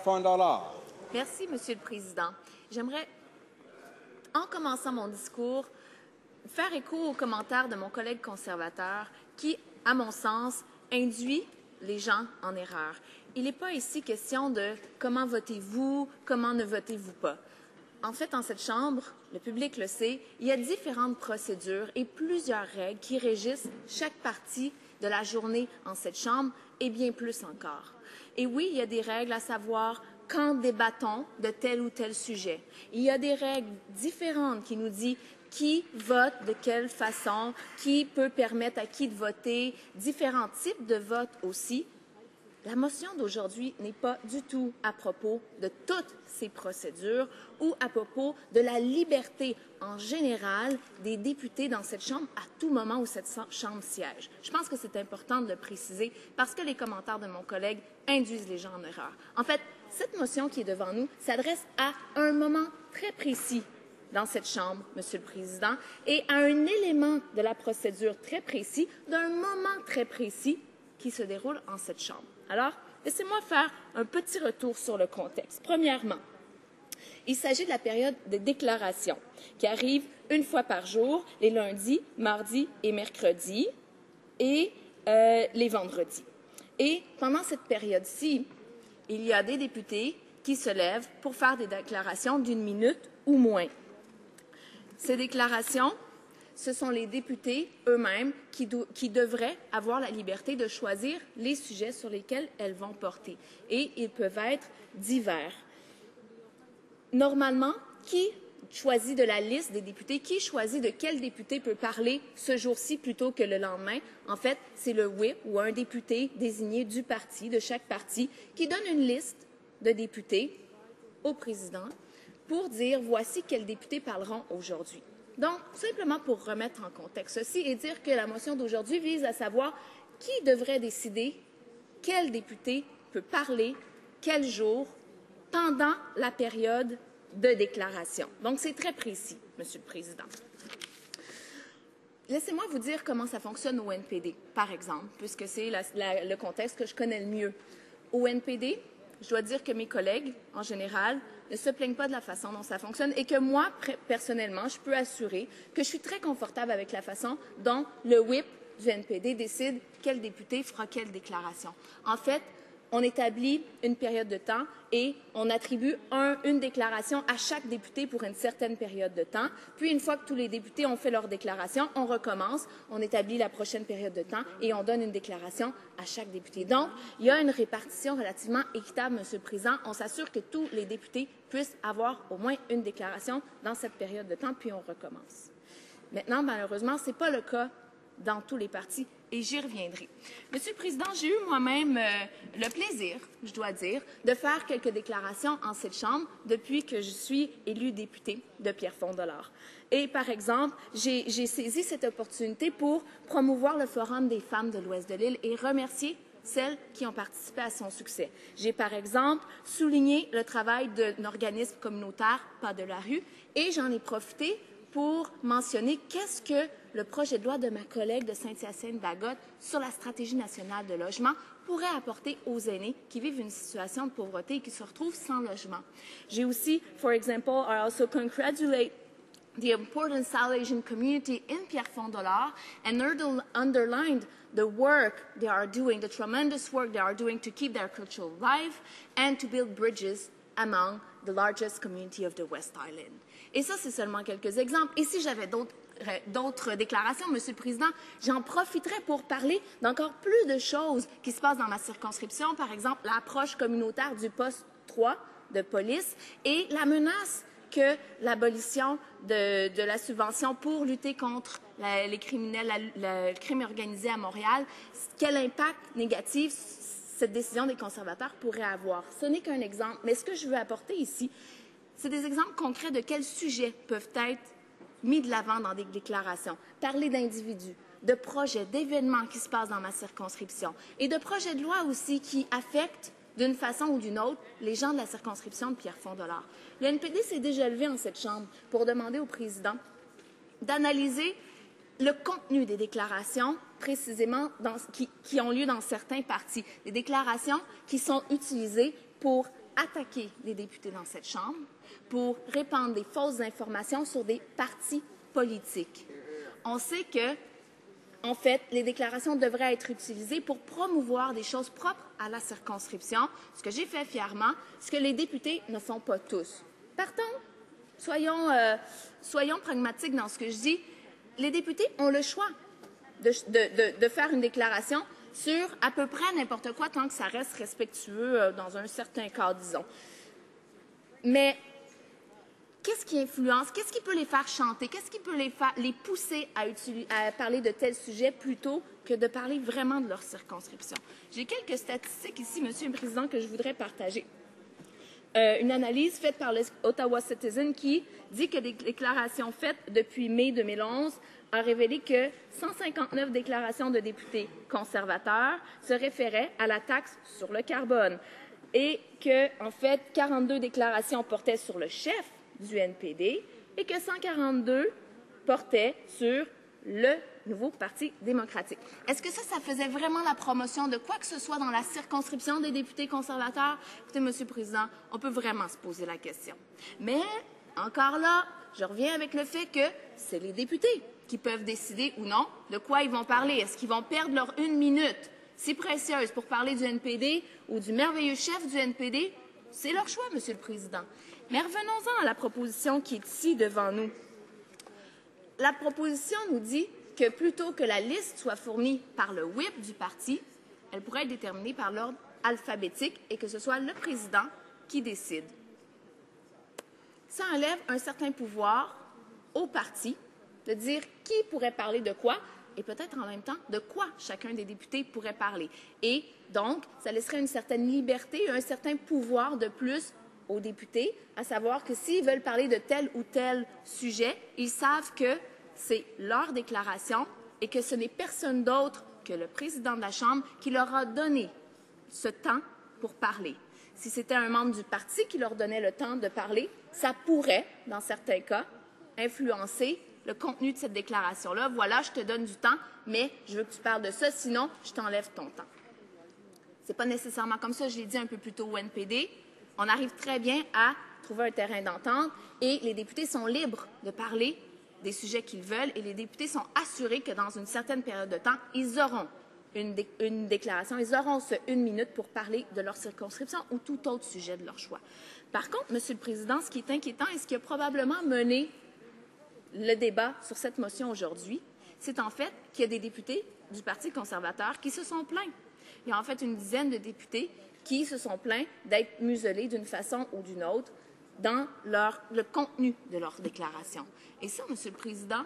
Fondala. Merci, Monsieur le Président. J'aimerais, en commençant mon discours, faire écho aux commentaires de mon collègue conservateur qui, à mon sens, induit les gens en erreur. Il n'est pas ici question de comment votez-vous, comment ne votez-vous pas. En fait, en cette Chambre, le public le sait, il y a différentes procédures et plusieurs règles qui régissent chaque partie de la journée en cette Chambre et bien plus encore. Et oui, il y a des règles à savoir quand débattons de tel ou tel sujet. Il y a des règles différentes qui nous disent qui vote de quelle façon, qui peut permettre à qui de voter, différents types de votes aussi. La motion d'aujourd'hui n'est pas du tout à propos de toutes ces procédures ou à propos de la liberté en général des députés dans cette Chambre à tout moment où cette Chambre siège. Je pense que c'est important de le préciser parce que les commentaires de mon collègue induisent les gens en erreur. En fait, cette motion qui est devant nous s'adresse à un moment très précis dans cette Chambre, Monsieur le Président, et à un élément de la procédure très précis, d'un moment très précis qui se déroule en cette Chambre. Alors, laissez-moi faire un petit retour sur le contexte. Premièrement, il s'agit de la période de déclaration qui arrive une fois par jour, les lundis, mardis et mercredis, et les vendredis. Et pendant cette période-ci, il y a des députés qui se lèvent pour faire des déclarations d'une minute ou moins. Ces déclarations, ce sont les députés eux-mêmes qui devraient avoir la liberté de choisir les sujets sur lesquels elles vont porter. Et ils peuvent être divers. Normalement, qui choisit de la liste des députés? Qui choisit de quel député peut parler ce jour-ci plutôt que le lendemain? En fait, c'est le whip ou un député désigné du parti, de chaque parti, qui donne une liste de députés au président pour dire voici quels députés parleront aujourd'hui. Donc, simplement pour remettre en contexte ceci et dire que la motion d'aujourd'hui vise à savoir qui devrait décider quel député peut parler, quel jour, pendant la période de déclaration. Donc, c'est très précis, Monsieur le Président. Laissez-moi vous dire comment ça fonctionne au NPD, par exemple, puisque c'est le contexte que je connais le mieux. Au NPD, je dois dire que mes collègues, en général, ne se plaignent pas de la façon dont ça fonctionne et que moi, personnellement, je peux assurer que je suis très confortable avec la façon dont le whip du NPD décide quel député fera quelle déclaration. En fait, on établit une période de temps et on attribue une déclaration à chaque député pour une certaine période de temps. Puis, une fois que tous les députés ont fait leur déclaration, on recommence, on établit la prochaine période de temps et on donne une déclaration à chaque député. Donc, il y a une répartition relativement équitable, Monsieur le Président. On s'assure que tous les députés puissent avoir au moins une déclaration dans cette période de temps, puis on recommence. Maintenant, malheureusement, ce n'est pas le cas dans tous les partis, et j'y reviendrai. Monsieur le Président, j'ai eu moi-même le plaisir, je dois dire, de faire quelques déclarations en cette Chambre depuis que je suis élue députée de Pierrefonds-Dollard. Et par exemple, j'ai saisi cette opportunité pour promouvoir le Forum des femmes de l'Ouest de l'île et remercier celles qui ont participé à son succès. J'ai, par exemple, souligné le travail d'un organisme communautaire, Pas de la rue, et j'en ai profité pour mentionner qu'est-ce que le projet de loi de ma collègue de Saint-Hyacinthe-Bagotte sur la stratégie nationale de logement pourrait apporter aux aînés qui vivent une situation de pauvreté et qui se retrouvent sans logement. J'ai aussi, for example, I also congratulate the important Salesian community in Pierrefonds-Dollard and underlined the work they are doing, the tremendous work they are doing to keep their culture alive and to build bridges among the largest community of the West Island. Et ça, c'est seulement quelques exemples. Et si j'avais d'autres déclarations, Monsieur le Président, j'en profiterais pour parler d'encore plus de choses qui se passent dans ma circonscription, par exemple l'approche communautaire du poste 3 de police et la menace que l'abolition de la subvention pour lutter contre les criminels, le crime organisé à Montréal, quel impact négatif cette décision des conservateurs pourrait avoir. Ce n'est qu'un exemple, mais ce que je veux apporter ici, c'est des exemples concrets de quels sujets peuvent être mis de l'avant dans des déclarations. Parler d'individus, de projets, d'événements qui se passent dans ma circonscription et de projets de loi aussi qui affectent d'une façon ou d'une autre les gens de la circonscription de Pierrefonds-Dollard. Le NPD s'est déjà levé en cette Chambre pour demander au président d'analyser le contenu des déclarations précisément qui ont lieu dans certains partis, des déclarations qui sont utilisées pour attaquer les députés dans cette Chambre, pour répandre des fausses informations sur des partis politiques. On sait que, en fait, les déclarations devraient être utilisées pour promouvoir des choses propres à la circonscription, ce que j'ai fait fièrement, ce que les députés ne font pas tous. Partons, soyons pragmatiques dans ce que je dis. Les députés ont le choix de faire une déclaration sur à peu près n'importe quoi, tant que ça reste respectueux dans un certain cadre, disons. Mais qu'est-ce qui influence? Qu'est-ce qui peut les faire chanter? Qu'est-ce qui peut les pousser à parler de tels sujets plutôt que de parler vraiment de leur circonscription? J'ai quelques statistiques ici, Monsieur le Président, que je voudrais partager. Une analyse faite par l'Ottawa Citizen qui dit que les déclarations faites depuis mai 2011 a révélé que 159 déclarations de députés conservateurs se référaient à la taxe sur le carbone et que, en fait, 42 déclarations portaient sur le chef du NPD et que 142 portaient sur le nouveau Parti démocratique. Est-ce que ça faisait vraiment la promotion de quoi que ce soit dans la circonscription des députés conservateurs? Écoutez, Monsieur le Président, on peut vraiment se poser la question. Mais, encore là, je reviens avec le fait que c'est les députés qui peuvent décider ou non de quoi ils vont parler. Est-ce qu'ils vont perdre leur 1 minute si précieuse pour parler du NPD ou du merveilleux chef du NPD? C'est leur choix, Monsieur le Président. Mais revenons-en à la proposition qui est ici devant nous. La proposition nous dit que plutôt que la liste soit fournie par le whip du parti, elle pourrait être déterminée par l'ordre alphabétique et que ce soit le président qui décide. Ça enlève un certain pouvoir au parti de dire qui pourrait parler de quoi et peut-être en même temps de quoi chacun des députés pourrait parler. Et donc, ça laisserait une certaine liberté, un certain pouvoir de plus aux députés, à savoir que s'ils veulent parler de tel ou tel sujet, ils savent que c'est leur déclaration et que ce n'est personne d'autre que le président de la Chambre qui leur a donné ce temps pour parler. Si c'était un membre du parti qui leur donnait le temps de parler, ça pourrait, dans certains cas, influencer le contenu de cette déclaration-là. Voilà, je te donne du temps, mais je veux que tu parles de ça, sinon je t'enlève ton temps. Ce n'est pas nécessairement comme ça, je l'ai dit un peu plus tôt au NPD. On arrive très bien à trouver un terrain d'entente et les députés sont libres de parler des sujets qu'ils veulent et les députés sont assurés que dans une certaine période de temps, ils auront une déclaration, ils auront ce 1 minute pour parler de leur circonscription ou tout autre sujet de leur choix. Par contre, Monsieur le Président, ce qui est inquiétant et ce qui a probablement mené le débat sur cette motion aujourd'hui, c'est en fait qu'il y a des députés du Parti conservateur qui se sont plaints. Il y a en fait une dizaine de députés qui se sont plaints d'être muselés d'une façon ou d'une autre dans le contenu de leur déclaration. Et ça, Monsieur le Président,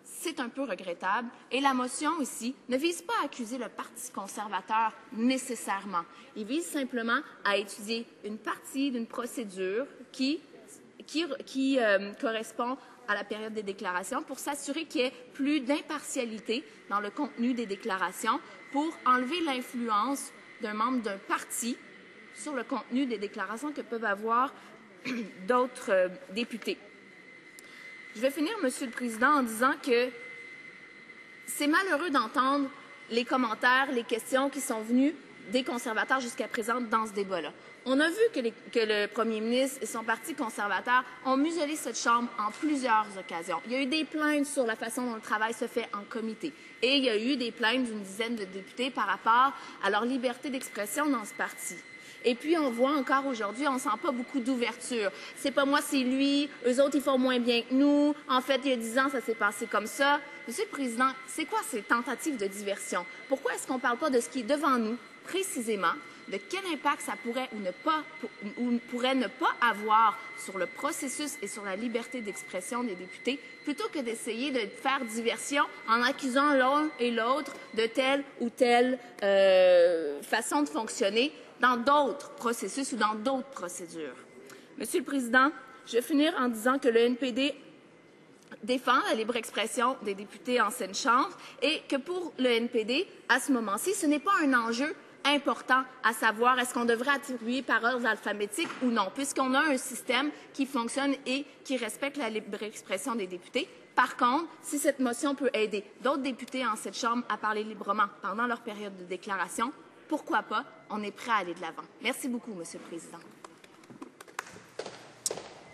c'est un peu regrettable. Et la motion ici ne vise pas à accuser le Parti conservateur nécessairement. Il vise simplement à étudier une partie d'une procédure qui correspond à la période des déclarations pour s'assurer qu'il y ait plus d'impartialité dans le contenu des déclarations pour enlever l'influence d'un membre d'un parti sur le contenu des déclarations que peuvent avoir d'autres députés. Je vais finir, Monsieur le Président, en disant que c'est malheureux d'entendre les commentaires, les questions qui sont venues des conservateurs jusqu'à présent dans ce débat-là. On a vu que le premier ministre et son parti conservateur ont muselé cette Chambre en plusieurs occasions. Il y a eu des plaintes sur la façon dont le travail se fait en comité. Et il y a eu des plaintes d'une dizaine de députés par rapport à leur liberté d'expression dans ce parti. Et puis, on voit encore aujourd'hui, on ne sent pas beaucoup d'ouverture. C'est pas moi, c'est lui. Eux autres, ils font moins bien que nous. En fait, il y a 10 ans, ça s'est passé comme ça. Monsieur le Président, c'est quoi ces tentatives de diversion? Pourquoi est-ce qu'on ne parle pas de ce qui est devant nous, précisément, de quel impact ça pourrait ou pourrait ne pas avoir sur le processus et sur la liberté d'expression des députés, plutôt que d'essayer de faire diversion en accusant l'un et l'autre de telle ou telle façon de fonctionner dans d'autres processus ou dans d'autres procédures. Monsieur le Président, je vais finir en disant que le NPD défend la libre expression des députés en Seine-Chambre et que pour le NPD, à ce moment-ci, ce n'est pas un enjeu important à savoir est-ce qu'on devrait attribuer par ordre alphabétique ou non, puisqu'on a un système qui fonctionne et qui respecte la libre expression des députés. Par contre, si cette motion peut aider d'autres députés en cette Chambre à parler librement pendant leur période de déclaration, pourquoi pas? On est prêt à aller de l'avant. Merci beaucoup, Monsieur le Président.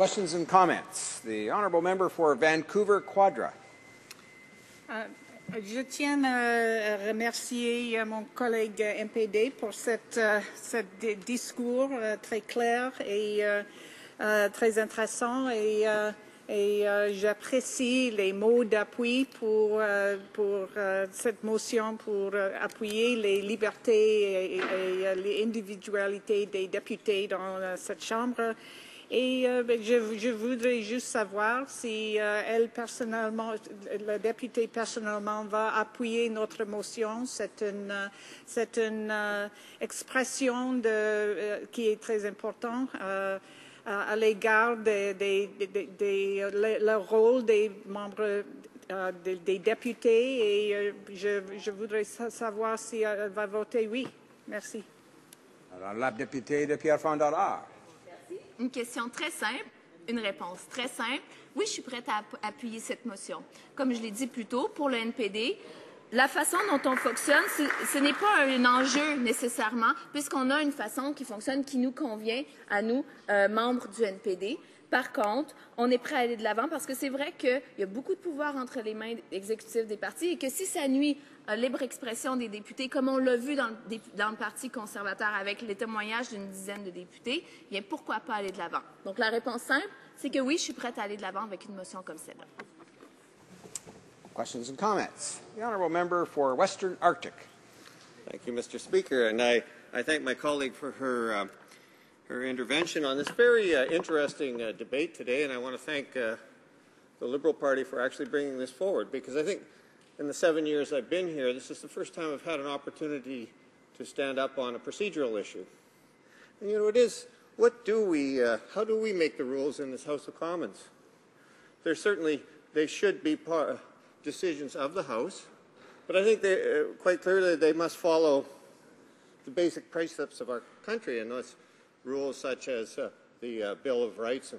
Questions and comments. The honourable member for Vancouver Quadra. Je tiens à remercier mon collègue MPD pour ce discours très clair et très intéressant et j'apprécie les mots d'appui pour cette motion pour appuyer les libertés et les individualités des députés dans cette Chambre. Et je voudrais juste savoir si elle personnellement, la députée personnellement, va appuyer notre motion. C'est une expression qui est très importante à l'égard le rôle des membres des députés. Et je voudrais savoir si elle va voter oui. Merci. Alors, la députée de Pierrefonds-Dollard. Une question très simple, une réponse très simple. Oui, je suis prête à appuyer cette motion. Comme je l'ai dit plus tôt, pour le NPD, la façon dont on fonctionne, ce n'est pas un enjeu nécessairement, puisqu'on a une façon qui fonctionne, qui nous convient à nous, membres du NPD. Par contre, on est prêt à aller de l'avant parce que c'est vrai qu'il y a beaucoup de pouvoir entre les mains exécutives des partis et que si ça nuit à la libre expression des députés, comme on l'a vu dans le Parti conservateur avec les témoignages d'une dizaine de députés, bien pourquoi pas aller de l'avant? Donc la réponse simple, c'est que oui, je suis prête à aller de l'avant avec une motion comme celle-là. Questions and comments. The honourable member for Western Arctic. Thank you, Mr. Speaker, and I thank my colleague for her intervention on this very interesting debate today, and I want to thank the Liberal Party for actually bringing this forward, because I think in the 7 years I've been here, this is the first time I've had an opportunity to stand up on a procedural issue. And, you know, it is, how do we make the rules in this House of Commons? They should be decisions of the House, but I think quite clearly they must follow the basic precepts of our country, and that's rules such as the Bill of Rights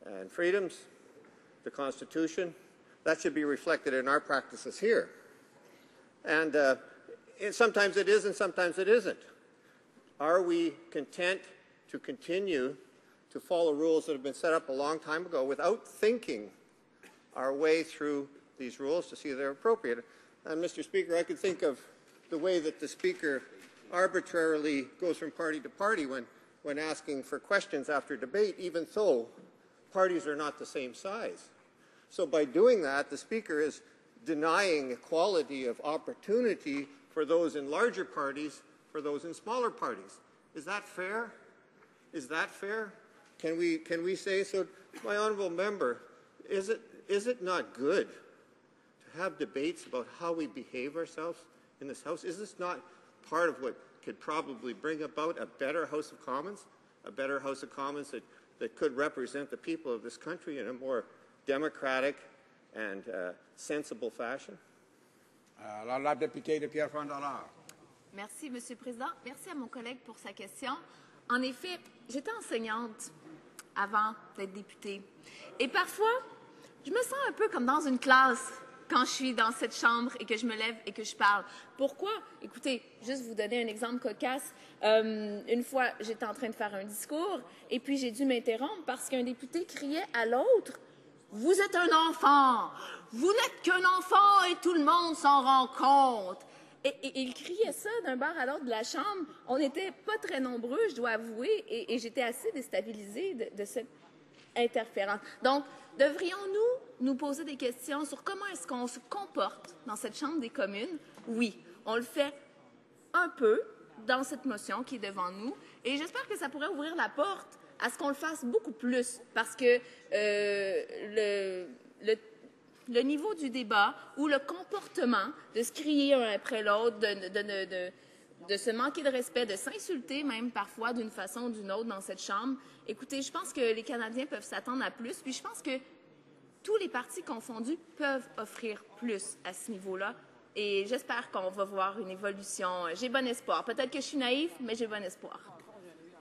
and Freedoms, the Constitution. That should be reflected in our practices here. And sometimes it is and sometimes it isn't. Are we content to continue to follow rules that have been set up a long time ago without thinking our way through these rules to see if they're appropriate? And Mr. Speaker, I could think of the way that the Speaker arbitrarily goes from party to party when asking for questions after debate, even though parties are not the same size. So by doing that, the Speaker is denying equality of opportunity for those in larger parties, for those in smaller parties. Is that fair? Is that fair? Can we say so? My honourable member, is it not good to have debates about how we behave ourselves in this House? Is this not part of what could probably bring about a better House of Commons, a better House of Commons that could represent the people of this country in a more democratic and sensible fashion? Alors, la députée de Pierrefonds-Dollard. Merci, Monsieur le Président. Merci à mon collègue pour sa question. En effet, j'étais enseignante avant d'être députée. Et parfois, je me sens un peu comme dans une classe quand je suis dans cette chambre et que je me lève et que je parle. Pourquoi? Écoutez, juste vous donner un exemple cocasse. Une fois, j'étais en train de faire un discours et puis j'ai dû m'interrompre parce qu'un député criait à l'autre « Vous êtes un enfant! Vous n'êtes qu'un enfant et tout le monde s'en rend compte! » Et il criait ça d'un bord à l'autre de la chambre. On n'était pas très nombreux, je dois avouer, et j'étais assez déstabilisée de cette interférence. Donc, devrions-nous nous poser des questions sur comment est-ce qu'on se comporte dans cette Chambre des communes? Oui, on le fait un peu dans cette motion qui est devant nous, et j'espère que ça pourrait ouvrir la porte à ce qu'on le fasse beaucoup plus, parce que le niveau du débat ou le comportement de se crier un après l'autre, de se manquer de respect, de s'insulter même parfois d'une façon ou d'une autre dans cette Chambre. Écoutez, je pense que les Canadiens peuvent s'attendre à plus, puis je pense que tous les partis confondus peuvent offrir plus à ce niveau-là. Et j'espère qu'on va voir une évolution. J'ai bon espoir. Peut-être que je suis naïve, mais j'ai bon espoir.